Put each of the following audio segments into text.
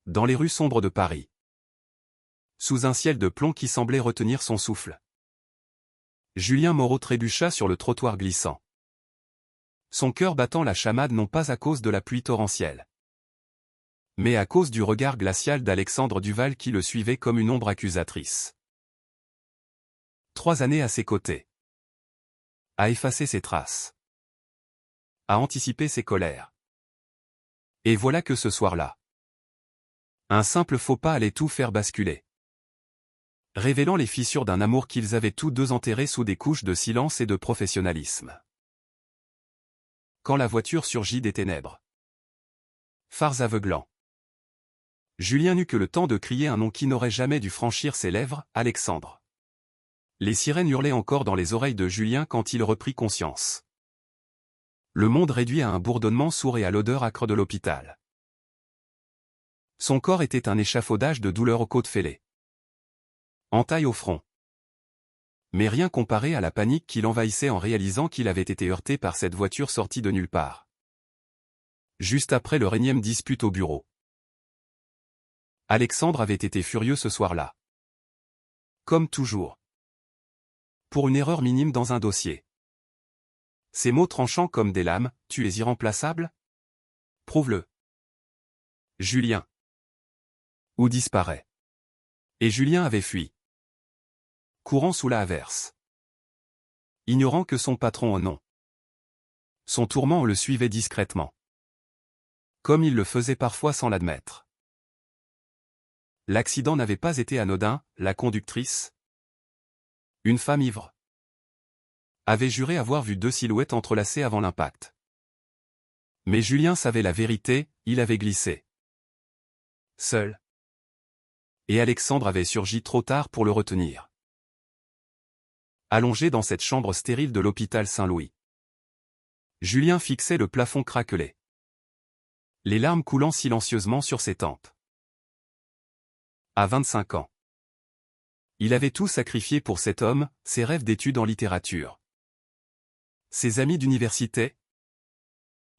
Dans les rues sombres de Paris. Sous un ciel de plomb qui semblait retenir son souffle. Julien Moreau trébucha sur le trottoir glissant. Son cœur battant la chamade non pas à cause de la pluie torrentielle, mais à cause du regard glacial d'Alexandre Duval qui le suivait comme une ombre accusatrice. 3 années à ses côtés. À effacer ses traces. À anticiper ses colères. Et voilà que ce soir-là, un simple faux pas allait tout faire basculer. Révélant les fissures d'un amour qu'ils avaient tous deux enterré sous des couches de silence et de professionnalisme. Quand la voiture surgit des ténèbres. Phares aveuglants. Julien n'eut que le temps de crier un nom qui n'aurait jamais dû franchir ses lèvres, Alexandre. Les sirènes hurlaient encore dans les oreilles de Julien quand il reprit conscience. Le monde réduit à un bourdonnement sourd et à l'odeur âcre de l'hôpital. Son corps était un échafaudage de douleur aux côtes fêlées. Entaille au front. Mais rien comparé à la panique qui l'envahissait en réalisant qu'il avait été heurté par cette voiture sortie de nulle part. Juste après leur énième dispute au bureau. Alexandre avait été furieux ce soir-là. Comme toujours. Pour une erreur minime dans un dossier. Ces mots tranchants comme des lames, « Tu es irremplaçable ?» Prouve-le. Julien. Ou disparaît. Et Julien avait fui. Courant sous la averse. Ignorant que son patron au nom. Son tourment le suivait discrètement. Comme il le faisait parfois sans l'admettre. L'accident n'avait pas été anodin, la conductrice, une femme ivre, avait juré avoir vu 2 silhouettes entrelacées avant l'impact. Mais Julien savait la vérité, il avait glissé. Seul. Et Alexandre avait surgi trop tard pour le retenir. Allongé dans cette chambre stérile de l'hôpital Saint-Louis. Julien fixait le plafond craquelé. Les larmes coulant silencieusement sur ses tempes. À 25 ans. Il avait tout sacrifié pour cet homme, ses rêves d'études en littérature. Ses amis d'université.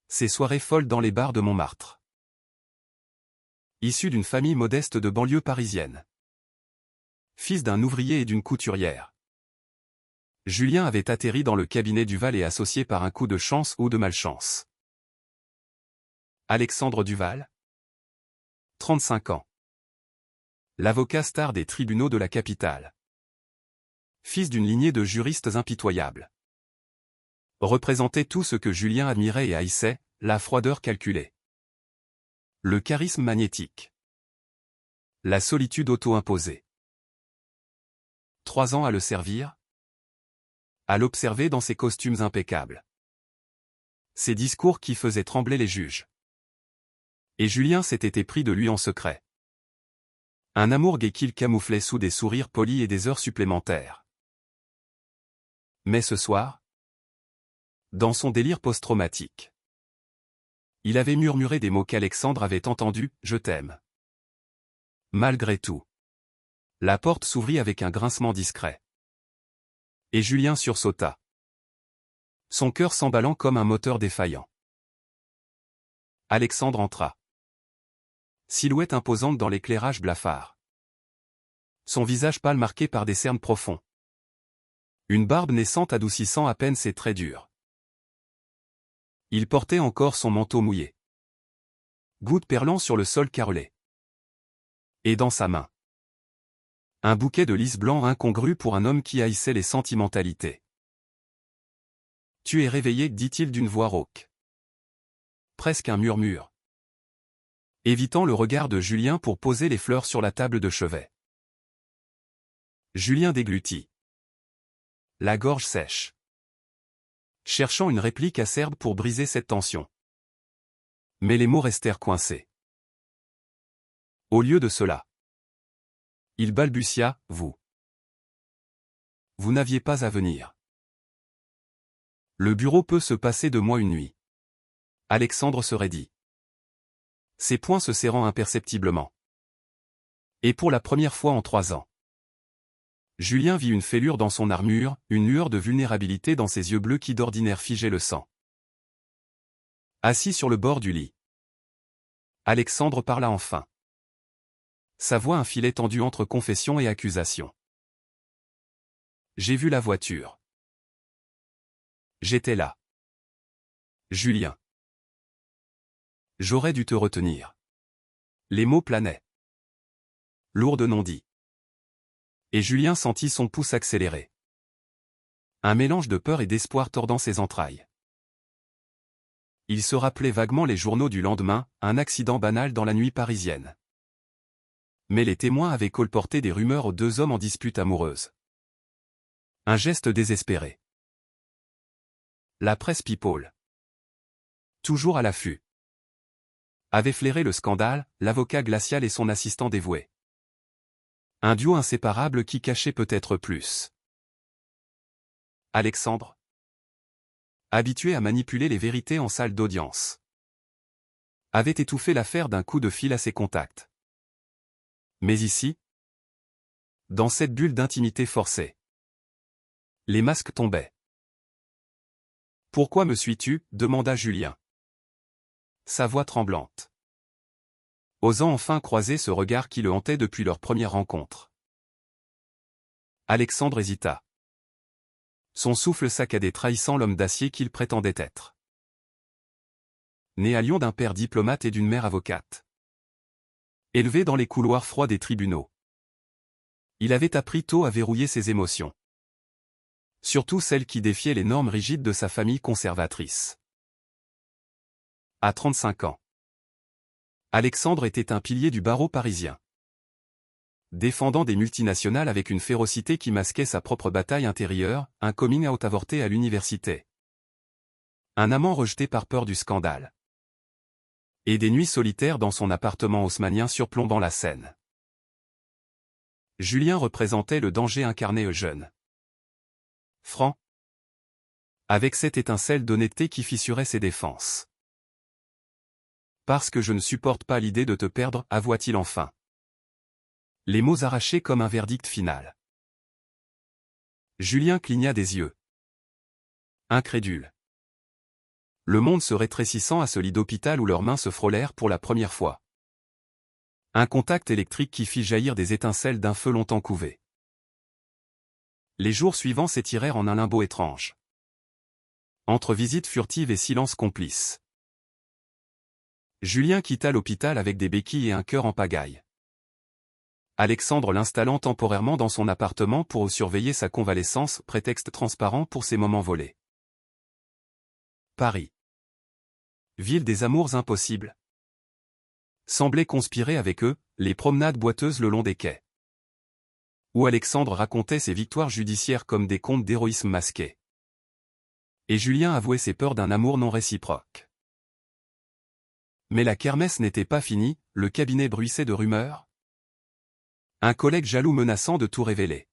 Ses soirées folles dans les bars de Montmartre. Issu d'une famille modeste de banlieue parisienne. Fils d'un ouvrier et d'une couturière. Julien avait atterri dans le cabinet Duval et associé par un coup de chance ou de malchance. Alexandre Duval. 35 ans. L'avocat star des tribunaux de la capitale. Fils d'une lignée de juristes impitoyables. Représentait tout ce que Julien admirait et haïssait, la froideur calculée. Le charisme magnétique. La solitude auto-imposée. 3 ans à le servir. À l'observer dans ses costumes impeccables. Ses discours qui faisaient trembler les juges. Et Julien s'était épris de lui en secret. Un amour gai qu'il camouflait sous des sourires polis et des heures supplémentaires. Mais ce soir, dans son délire post-traumatique, il avait murmuré des mots qu'Alexandre avait entendus, « Je t'aime ». Malgré tout. La porte s'ouvrit avec un grincement discret. Et Julien sursauta. Son cœur s'emballant comme un moteur défaillant. Alexandre entra. Silhouette imposante dans l'éclairage blafard. Son visage pâle marqué par des cernes profonds. Une barbe naissante adoucissant à peine ses traits durs. Il portait encore son manteau mouillé. Gouttes perlant sur le sol carrelé. Et dans sa main, un bouquet de lys blanc incongru pour un homme qui haïssait les sentimentalités. « Tu es réveillé » dit-il d'une voix rauque. Presque un murmure. Évitant le regard de Julien pour poser les fleurs sur la table de chevet. Julien déglutit. La gorge sèche. Cherchant une réplique acerbe pour briser cette tension. Mais les mots restèrent coincés. Au lieu de cela, il balbutia, « Vous n'aviez pas à venir. Le bureau peut se passer de moi une nuit. » Alexandre se raidit. Ses poings se serrant imperceptiblement. Et pour la première fois en 3 ans. Julien vit une fêlure dans son armure, une lueur de vulnérabilité dans ses yeux bleus qui d'ordinaire figeaient le sang. Assis sur le bord du lit. Alexandre parla enfin. Sa voix un filet tendu entre confession et accusation. J'ai vu la voiture. J'étais là. Julien. J'aurais dû te retenir. Les mots planaient. Lourds de non-dits. Et Julien sentit son pouce accélérer. Un mélange de peur et d'espoir tordant ses entrailles. Il se rappelait vaguement les journaux du lendemain, un accident banal dans la nuit parisienne. Mais les témoins avaient colporté des rumeurs aux deux hommes en dispute amoureuse. Un geste désespéré. La presse people. Toujours à l'affût. Avait flairé le scandale, l'avocat glacial et son assistant dévoué. Un duo inséparable qui cachait peut-être plus. Alexandre. Habitué à manipuler les vérités en salle d'audience. Avait étouffé l'affaire d'un coup de fil à ses contacts. Mais ici, dans cette bulle d'intimité forcée, les masques tombaient. « Pourquoi me suis-tu » demanda Julien. Sa voix tremblante. Osant enfin croiser ce regard qui le hantait depuis leur première rencontre. Alexandre hésita. Son souffle saccadé trahissant l'homme d'acier qu'il prétendait être. Né à Lyon d'un père diplomate et d'une mère avocate. Élevé dans les couloirs froids des tribunaux. Il avait appris tôt à verrouiller ses émotions. Surtout celles qui défiaient les normes rigides de sa famille conservatrice. À 35 ans. Alexandre était un pilier du barreau parisien. Défendant des multinationales avec une férocité qui masquait sa propre bataille intérieure, un coming out avorté à l'université. Un amant rejeté par peur du scandale. Et des nuits solitaires dans son appartement haussmannien surplombant la Seine. Julien représentait le danger incarné jeune. Franc. Avec cette étincelle d'honnêteté qui fissurait ses défenses. Parce que je ne supporte pas l'idée de te perdre, avoua-t-il enfin. Les mots arrachés comme un verdict final. Julien cligna des yeux. Incrédule. Le monde se rétrécissant à ce lit d'hôpital où leurs mains se frôlèrent pour la première fois. Un contact électrique qui fit jaillir des étincelles d'un feu longtemps couvé. Les jours suivants s'étirèrent en un limbo étrange. Entre visites furtives et silences complices. Julien quitta l'hôpital avec des béquilles et un cœur en pagaille. Alexandre l'installant temporairement dans son appartement pour surveiller sa convalescence, prétexte transparent pour ses moments volés. Paris. Ville des amours impossibles. Semblait conspirer avec eux, les promenades boiteuses le long des quais. Où Alexandre racontait ses victoires judiciaires comme des contes d'héroïsme masqué. Et Julien avouait ses peurs d'un amour non réciproque. Mais la kermesse n'était pas finie, le cabinet bruissait de rumeurs. Un collègue jaloux menaçant de tout révéler.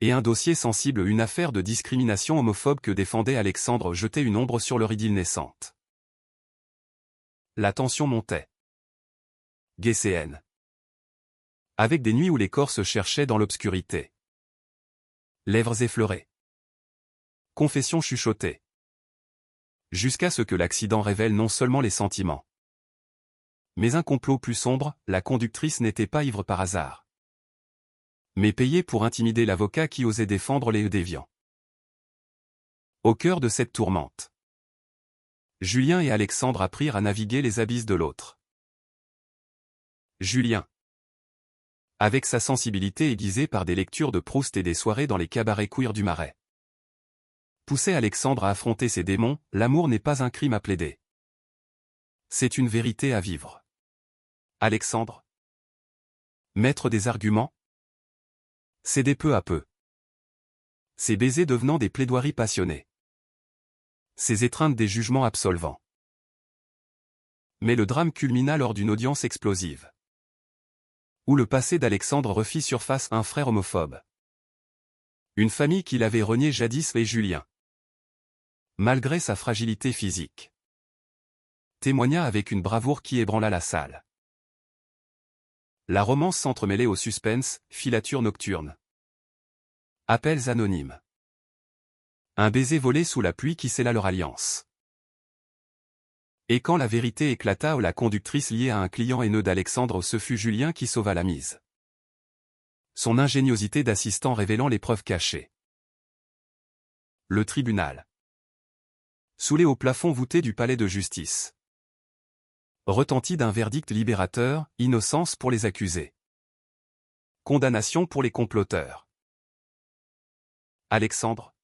Et un dossier sensible, une affaire de discrimination homophobe que défendait Alexandre jetait une ombre sur leur idylle naissante. La tension montait. Guécéenne. Avec des nuits où les corps se cherchaient dans l'obscurité. Lèvres effleurées. Confessions chuchotées. Jusqu'à ce que l'accident révèle non seulement les sentiments. Mais un complot plus sombre, la conductrice n'était pas ivre par hasard. Mais payée pour intimider l'avocat qui osait défendre les déviants. Au cœur de cette tourmente. Julien et Alexandre apprirent à naviguer les abysses de l'autre. Julien. Avec sa sensibilité aiguisée par des lectures de Proust et des soirées dans les cabarets queer du Marais. Poussait Alexandre à affronter ses démons, l'amour n'est pas un crime à plaider. C'est une vérité à vivre. Alexandre. Maître des arguments. Cédait peu à peu. Ses baisers devenant des plaidoiries passionnées. Ses étreintes des jugements absolvants. Mais le drame culmina lors d'une audience explosive. Où le passé d'Alexandre refit surface, un frère homophobe. Une famille qu'il avait reniée jadis et Julien. Malgré sa fragilité physique. Témoigna avec une bravoure qui ébranla la salle. La romance s'entremêlait au suspense, filature nocturne. Appels anonymes. Un baiser volé sous la pluie qui scella leur alliance. Et quand la vérité éclata, la conductrice liée à un client haineux d'Alexandre, ce fut Julien qui sauva la mise. Son ingéniosité d'assistant révélant les preuves cachées. Le tribunal. Sous les hauts plafonds voûtés du palais de justice. Retentit d'un verdict libérateur, innocence pour les accusés. Condamnation pour les comploteurs. Alexandre,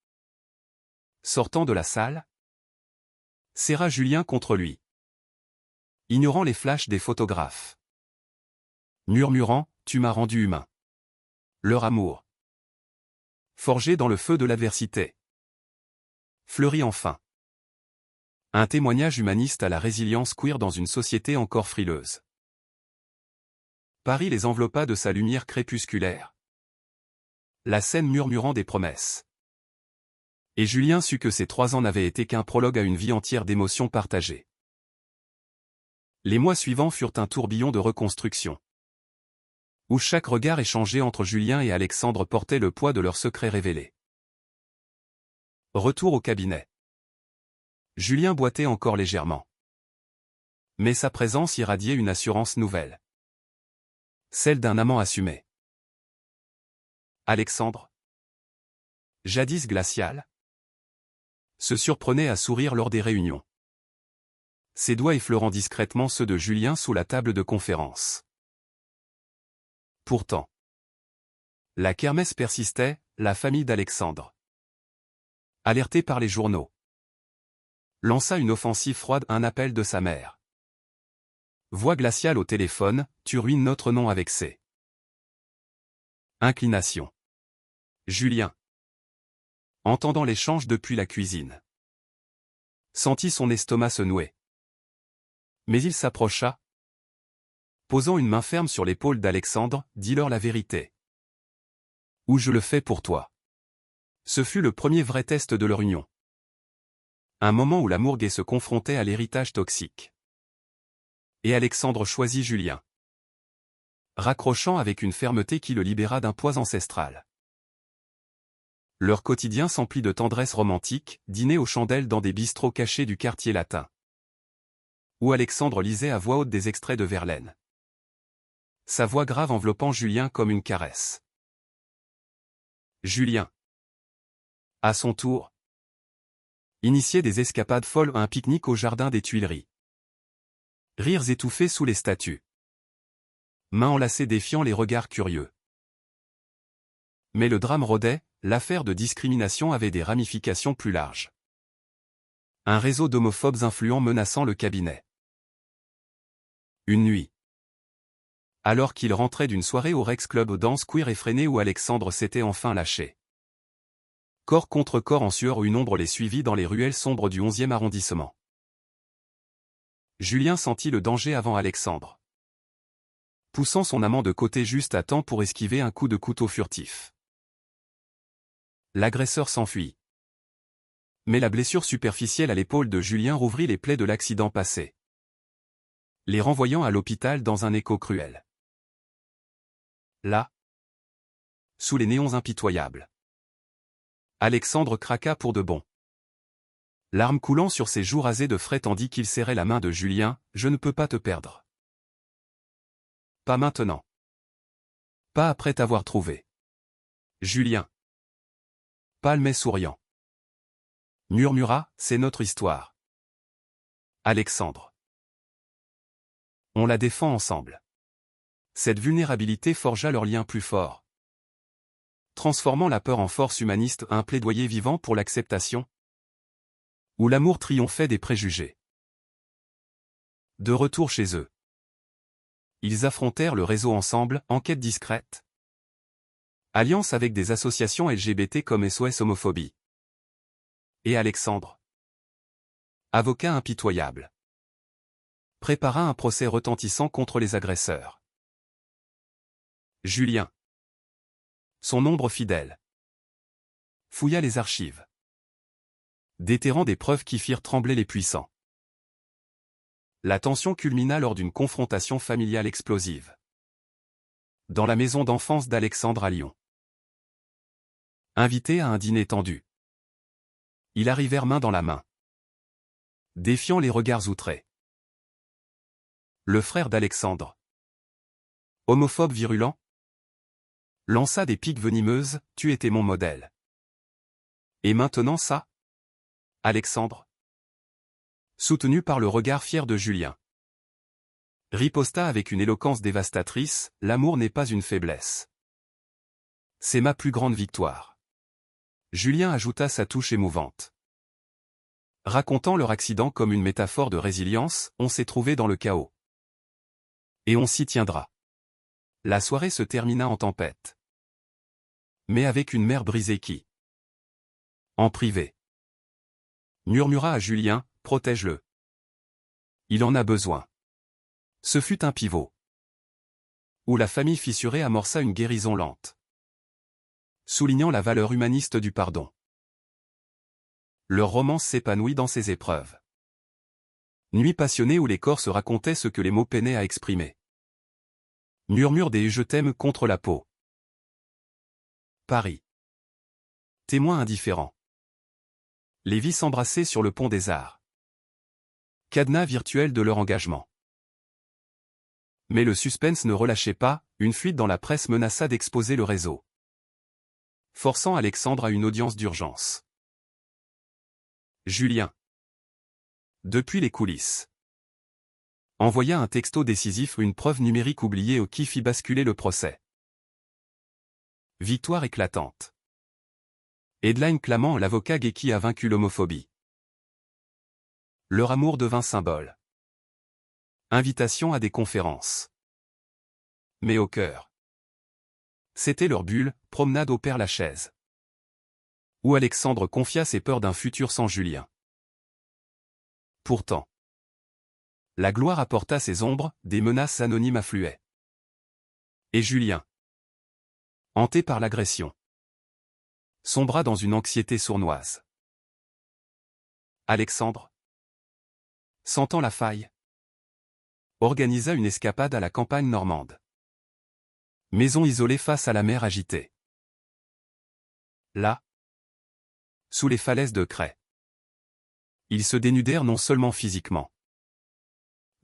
sortant de la salle, serra Julien contre lui. Ignorant les flashs des photographes. Murmurant, « Tu m'as rendu humain. » Leur amour. Forgé dans le feu de l'adversité. Fleurit enfin. Un témoignage humaniste à la résilience queer dans une société encore frileuse. Paris les enveloppa de sa lumière crépusculaire. La scène murmurant des promesses. Et Julien sut que ces 3 ans n'avaient été qu'un prologue à une vie entière d'émotions partagées. Les mois suivants furent un tourbillon de reconstruction. Où chaque regard échangé entre Julien et Alexandre portait le poids de leurs secrets révélés. Retour au cabinet. Julien boitait encore légèrement. Mais sa présence irradiait une assurance nouvelle. Celle d'un amant assumé. Alexandre, jadis glacial, se surprenait à sourire lors des réunions. Ses doigts effleurant discrètement ceux de Julien sous la table de conférence. Pourtant, la kermesse persistait, la famille d'Alexandre, alertée par les journaux, lança une offensive froide, un appel de sa mère. Voix glaciale au téléphone, « Tu ruines notre nom avec ces inclinations. » Julien, entendant l'échange depuis la cuisine, sentit son estomac se nouer. Mais il s'approcha, posant une main ferme sur l'épaule d'Alexandre, « Dis-leur la vérité. Ou je le fais pour toi. » Ce fut le premier vrai test de leur union. Un moment où l'amour gay se confrontait à l'héritage toxique. Et Alexandre choisit Julien, raccrochant avec une fermeté qui le libéra d'un poids ancestral. Leur quotidien s'emplit de tendresse romantique, dîner aux chandelles dans des bistrots cachés du quartier latin. Où Alexandre lisait à voix haute des extraits de Verlaine. Sa voix grave enveloppant Julien comme une caresse. Julien, à son tour, initiait des escapades folles à un pique-nique au jardin des Tuileries. Rires étouffés sous les statues. Mains enlacées défiant les regards curieux. Mais le drame rôdait, l'affaire de discrimination avait des ramifications plus larges. Un réseau d'homophobes influents menaçant le cabinet. Une nuit. Alors qu'il rentrait d'une soirée au Rex Club danse queer effrénée où Alexandre s'était enfin lâché. Corps contre corps en sueur où une ombre les suivit dans les ruelles sombres du 11e arrondissement. Julien sentit le danger avant Alexandre, poussant son amant de côté juste à temps pour esquiver un coup de couteau furtif. L'agresseur s'enfuit. Mais la blessure superficielle à l'épaule de Julien rouvrit les plaies de l'accident passé, les renvoyant à l'hôpital dans un écho cruel. Là, sous les néons impitoyables, Alexandre craqua pour de bon. Larmes coulant sur ses joues rasées de frais tandis qu'il serrait la main de Julien, « Je ne peux pas te perdre. Pas maintenant. Pas après t'avoir trouvé. » Julien, pâle mais souriant, murmura, « C'est notre histoire. Alexandre. On la défend ensemble. » Cette vulnérabilité forgea leur lien plus fort, transformant la peur en force humaniste, un plaidoyer vivant pour l'acceptation, où l'amour triomphait des préjugés. De retour chez eux, ils affrontèrent le réseau ensemble, enquête discrète. Alliance avec des associations LGBT comme SOS Homophobie. Et Alexandre, avocat impitoyable, prépara un procès retentissant contre les agresseurs. Julien, son ombre fidèle, fouilla les archives, déterrant des preuves qui firent trembler les puissants. La tension culmina lors d'une confrontation familiale explosive, dans la maison d'enfance d'Alexandre à Lyon. Invité à un dîner tendu, ils arrivèrent main dans la main, défiant les regards outrés. Le frère d'Alexandre. Homophobe virulent. Lança des piques venimeuses, tu étais mon modèle. Et maintenant ça? Alexandre. Soutenu par le regard fier de Julien. Riposta avec une éloquence dévastatrice, l'amour n'est pas une faiblesse. C'est ma plus grande victoire. Julien ajouta sa touche émouvante. Racontant leur accident comme une métaphore de résilience, on s'est trouvé dans le chaos. Et on s'y tiendra. La soirée se termina en tempête. Mais avec une mer brisée qui, en privé, murmura à Julien, protège-le. Il en a besoin. Ce fut un pivot. Où la famille fissurée amorça une guérison lente. Soulignant la valeur humaniste du pardon. Leur romance s'épanouit dans ses épreuves. Nuit passionnée où les corps se racontaient ce que les mots peinaient à exprimer. Murmure des « je t'aime » contre la peau. Paris. Témoin indifférent. Les vies s'embrassaient sur le pont des Arts. Cadenas virtuel de leur engagement. Mais le suspense ne relâchait pas, une fuite dans la presse menaça d'exposer le réseau. Forçant Alexandre à une audience d'urgence. Julien. Depuis les coulisses. Envoya un texto décisif, une preuve numérique oubliée qui fit basculer le procès. Victoire éclatante. Headline clamant l'avocat gay qui a vaincu l'homophobie. Leur amour devint symbole. Invitation à des conférences. Mais au cœur. C'était leur bulle, promenade au Père-Lachaise. Où Alexandre confia ses peurs d'un futur sans Julien. Pourtant. La gloire apporta ses ombres, des menaces anonymes affluaient. Et Julien. Hanté par l'agression. Sombra dans une anxiété sournoise. Alexandre. Sentant la faille. Organisa une escapade à la campagne normande. Maison isolée face à la mer agitée. Là. Sous les falaises de craie. Ils se dénudèrent non seulement physiquement.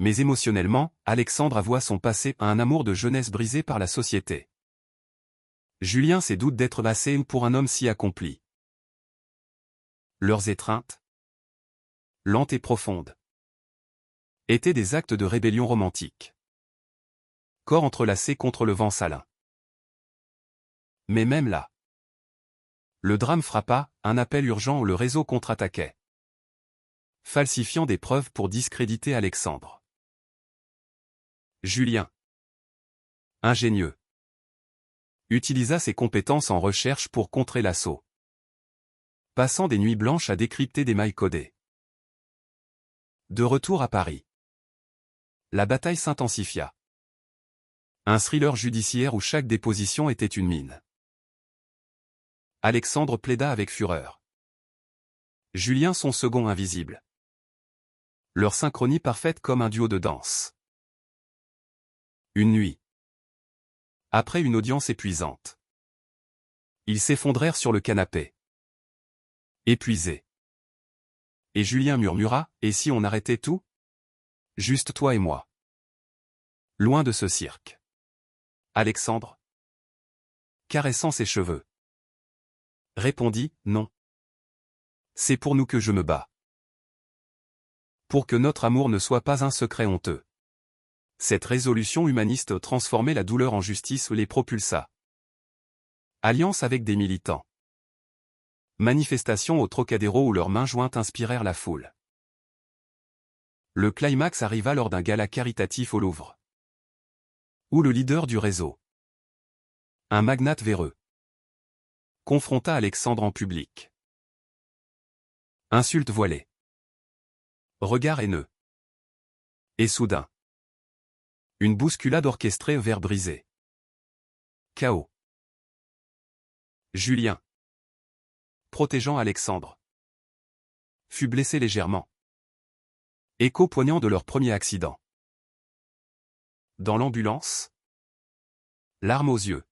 Mais émotionnellement, Alexandre avoua son passé à un amour de jeunesse brisé par la société. Julien ses doutes d'être assez pour un homme si accompli. Leurs étreintes, lentes et profondes, étaient des actes de rébellion romantique. Corps entrelacés contre le vent salin. Mais même là, le drame frappa, un appel urgent où le réseau contre-attaquait. Falsifiant des preuves pour discréditer Alexandre. Julien. Ingénieux. Utilisa ses compétences en recherche pour contrer l'assaut. Passant des nuits blanches à décrypter des mailles codées. De retour à Paris. La bataille s'intensifia. Un thriller judiciaire où chaque déposition était une mine. Alexandre plaida avec fureur. Julien son second invisible. Leur synchronie parfaite comme un duo de danse. Une nuit. Après une audience épuisante. Ils s'effondrèrent sur le canapé. Épuisés. Et Julien murmura, et si on arrêtait tout? Juste toi et moi. Loin de ce cirque. Alexandre. Caressant ses cheveux. Répondit, non. C'est pour nous que je me bats. Pour que notre amour ne soit pas un secret honteux. Cette résolution humaniste transformait la douleur en justice les propulsa. Alliance avec des militants. Manifestation au Trocadéro où leurs mains jointes inspirèrent la foule. Le climax arriva lors d'un gala caritatif au Louvre. Où le leader du réseau, un magnate véreux, confronta Alexandre en public. Insulte voilée. Regard haineux. Et soudain. Une bousculade orchestrée, verre brisé. Chaos. Julien. Protégeant Alexandre. Fut blessé légèrement. Écho poignant de leur premier accident. Dans l'ambulance. Larmes aux yeux.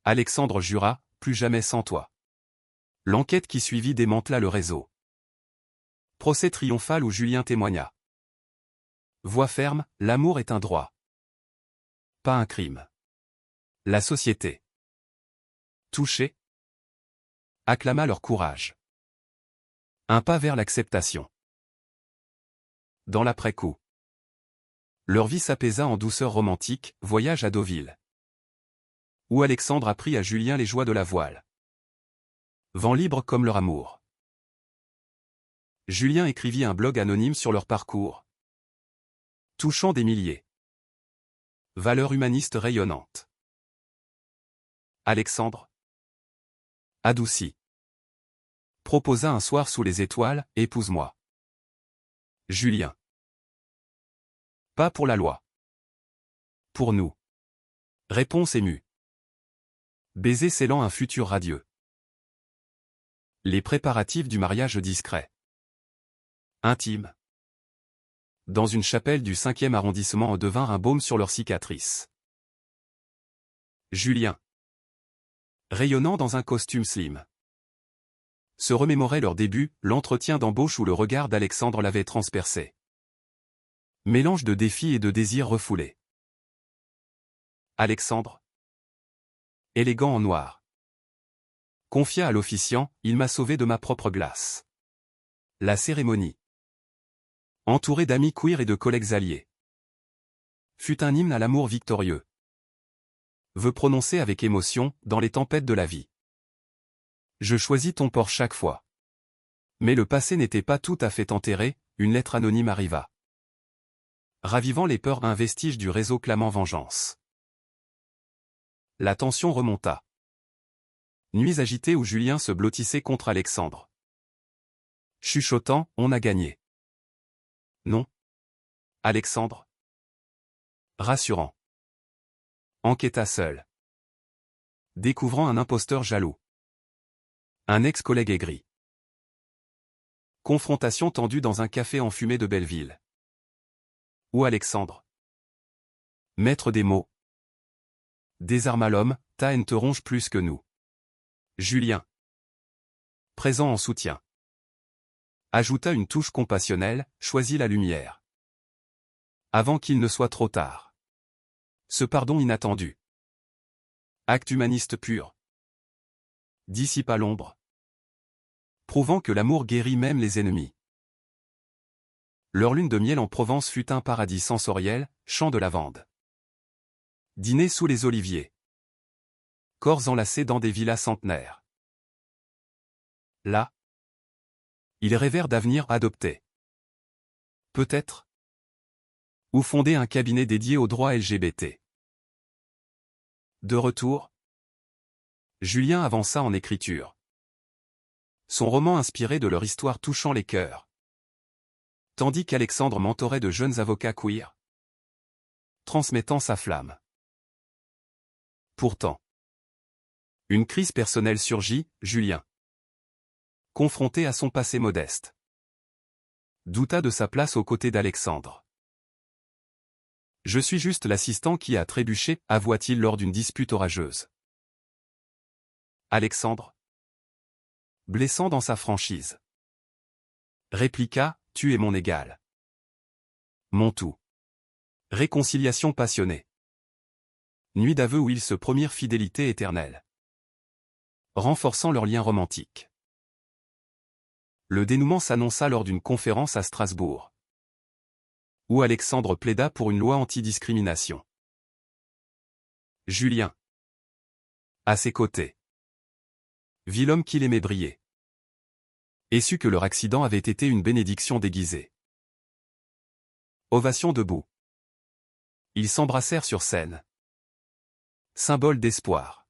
Alexandre jura, plus jamais sans toi. L'enquête qui suivit démantela le réseau. Procès triomphal où Julien témoigna. Voix ferme, l'amour est un droit. Pas un crime. La société. Touchée. Acclama leur courage. Un pas vers l'acceptation. Dans l'après-coup. Leur vie s'apaisa en douceur romantique, voyage à Deauville. Où Alexandre apprit à Julien les joies de la voile. Vent libre comme leur amour. Julien écrivit un blog anonyme sur leur parcours. Touchant des milliers. Valeurs humanistes rayonnantes. Alexandre. Adouci. Proposa un soir sous les étoiles, épouse-moi. Julien. Pas pour la loi. Pour nous. Réponse émue. Baiser scellant un futur radieux. Les préparatifs du mariage discret. Intime. Dans une chapelle du 5e arrondissement devinrent un baume sur leurs cicatrices. Julien. Rayonnant dans un costume slim. Se remémorait leur début, l'entretien d'embauche où le regard d'Alexandre l'avait transpercé. Mélange de défis et de désirs refoulés. Alexandre. Élégant en noir. Confia à l'officiant, il m'a sauvé de ma propre glace. La cérémonie. Entouré d'amis queer et de collègues alliés. Fut un hymne à l'amour victorieux. Vœu prononcé avec émotion, dans les tempêtes de la vie. Je choisis ton port chaque fois. Mais le passé n'était pas tout à fait enterré, une lettre anonyme arriva. Ravivant les peurs, un vestige du réseau clamant vengeance. La tension remonta. Nuits agitées où Julien se blottissait contre Alexandre. Chuchotant, on a gagné. Non. Alexandre. Rassurant. Enquêta seul. Découvrant un imposteur jaloux. Un ex-collègue aigri. Confrontation tendue dans un café enfumé de Belleville. Où Alexandre. Maître des mots. Désarma l'homme, ta haine te ronge plus que nous. Julien. Présent en soutien. Ajouta une touche compassionnelle, choisis la lumière. Avant qu'il ne soit trop tard. Ce pardon inattendu. Acte humaniste pur. Dissipa l'ombre. Prouvant que l'amour guérit même les ennemis. Leur lune de miel en Provence fut un paradis sensoriel, champ de lavande. Dîner sous les oliviers. Corps enlacés dans des villas centenaires. Là. Ils rêvèrent d'avenir adopté. Peut-être. Ou fonder un cabinet dédié aux droits LGBT. De retour. Julien avança en écriture. Son roman inspiré de leur histoire touchant les cœurs. Tandis qu'Alexandre mentorait de jeunes avocats queer. Transmettant sa flamme. Pourtant. Une crise personnelle surgit, Julien. Confronté à son passé modeste. Douta de sa place aux côtés d'Alexandre. Je suis juste l'assistant qui a trébuché, avoua-t-il lors d'une dispute orageuse. Alexandre. Blessant dans sa franchise. Répliqua, tu es mon égal. Mon tout. Réconciliation passionnée. Nuit d'aveu où ils se promirent fidélité éternelle. Renforçant leur lien romantique. Le dénouement s'annonça lors d'une conférence à Strasbourg. Où Alexandre plaida pour une loi anti-discrimination. Julien. À ses côtés. Vit l'homme qu'il aimait briller. Et sut que leur accident avait été une bénédiction déguisée. Ovation debout. Ils s'embrassèrent sur scène. Symbole d'espoir.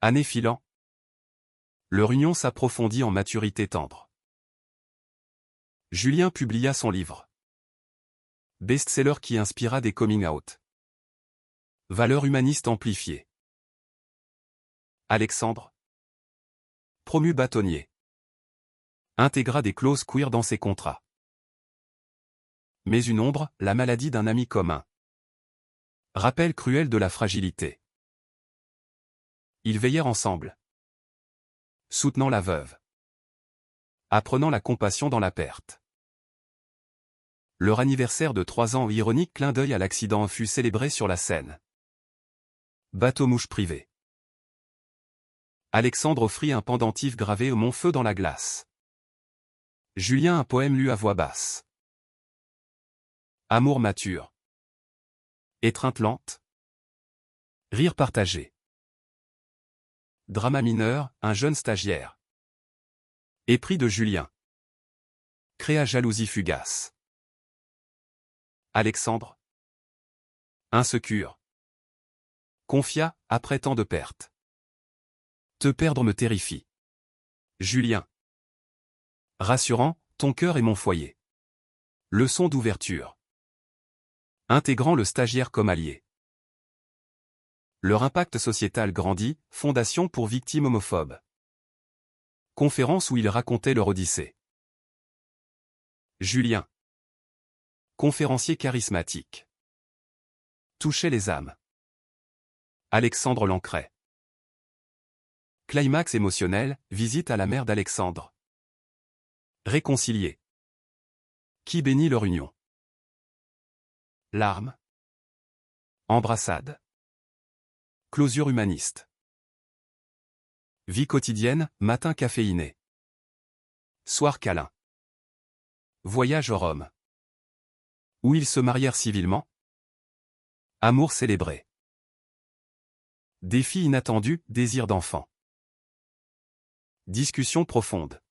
Année filant. Leur union s'approfondit en maturité tendre. Julien publia son livre. Best-seller qui inspira des coming out. Valeurs humanistes amplifiées. Alexandre. Promu bâtonnier. Intégra des clauses queer dans ses contrats. Mais une ombre, la maladie d'un ami commun. Rappel cruel de la fragilité. Ils veillèrent ensemble. Soutenant la veuve. Apprenant la compassion dans la perte. Leur anniversaire de 3 ans, ironique clin d'œil à l'accident, fut célébré sur la scène. Bateau-mouche privé. Alexandre offrit un pendentif gravé au Montfeu dans la glace. Julien un poème lu à voix basse. Amour mature. Étreinte lente. Rire partagé. Drama mineur, un jeune stagiaire. Épris de Julien. Créa jalousie fugace. Alexandre. Insécure. Confia, après tant de pertes. Te perdre me terrifie. Julien. Rassurant, ton cœur est mon foyer. Leçon d'ouverture. Intégrant le stagiaire comme allié. Leur impact sociétal grandit, fondation pour victimes homophobes. Conférence où ils racontaient leur odyssée. Julien. Conférencier charismatique. Touchait les âmes. Alexandre l'ancrait. Climax émotionnel, visite à la mère d'Alexandre. Réconciliés. Qui bénit leur union. Larmes. Embrassade. Closure humaniste. Vie quotidienne, matin caféiné. Soir câlin. Voyage au Rhum. Où ils se marièrent civilement. Amour célébré. Défi inattendu, désir d'enfant. Discussion profonde.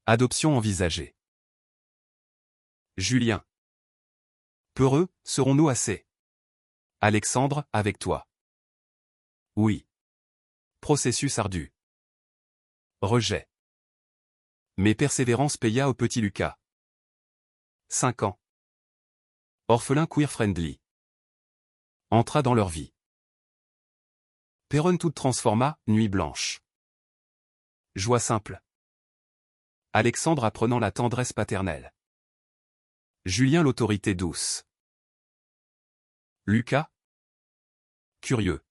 Adoption envisagée. Julien. Peureux, serons-nous assez? Alexandre, avec toi. Oui. Processus ardu. Rejet. Mais persévérance paya au petit Lucas. 5 ans. Orphelin queer-friendly. Entra dans leur vie. Perronne toute transforma, nuit blanche. Joie simple. Alexandre apprenant la tendresse paternelle. Julien l'autorité douce. Lucas. Curieux.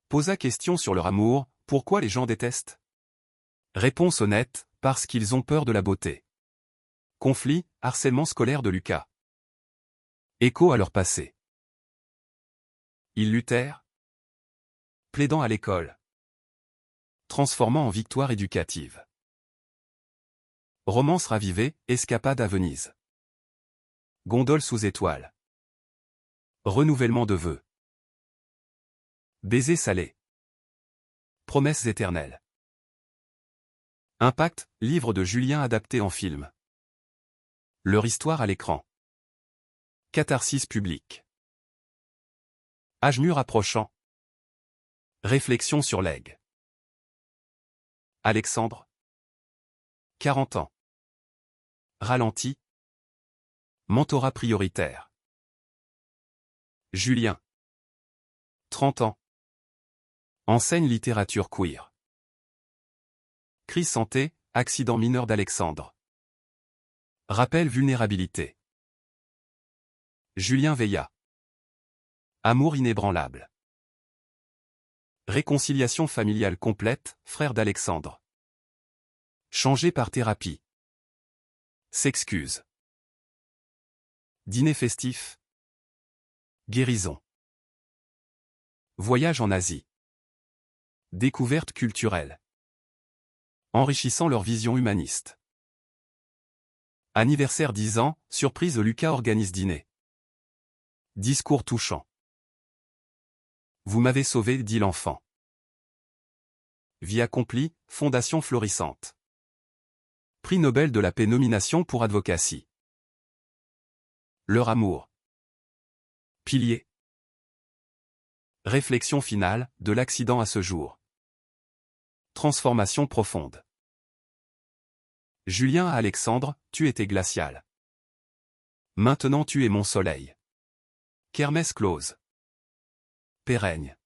Posa question sur leur amour, pourquoi les gens détestent? Réponse honnête, parce qu'ils ont peur de la beauté. Conflit, harcèlement scolaire de Lucas. Écho à leur passé. Ils luttèrent. Plaidant à l'école. Transformant en victoire éducative. Romance ravivée, escapade à Venise. Gondole sous étoile. Renouvellement de vœux. Baiser salé. Promesses éternelles. Impact, livre de Julien adapté en film. Leur histoire à l'écran. Catharsis publique. Âge mûr approchant. Réflexion sur l'aigle. Alexandre. 40 ans. Ralenti. Mentorat prioritaire. Julien. 30 ans. Enseigne littérature queer. Crise santé, accident mineur d'Alexandre. Rappel vulnérabilité. Julien veilla. Amour inébranlable. Réconciliation familiale complète, frère d'Alexandre. Changé par thérapie. S'excuse. Dîner festif. Guérison. Voyage en Asie. Découverte culturelle. Enrichissant leur vision humaniste. Anniversaire 10 ans, surprise Lucas organise dîner. Discours touchant. Vous m'avez sauvé, dit l'enfant. Vie accomplie, fondation florissante. Prix Nobel de la paix, nomination pour advocacy. Leur amour. Pilier. Réflexion finale, de l'accident à ce jour. Transformation profonde. Julien à Alexandre, tu étais glacial. Maintenant tu es mon soleil. Kermesse close. Pérenne.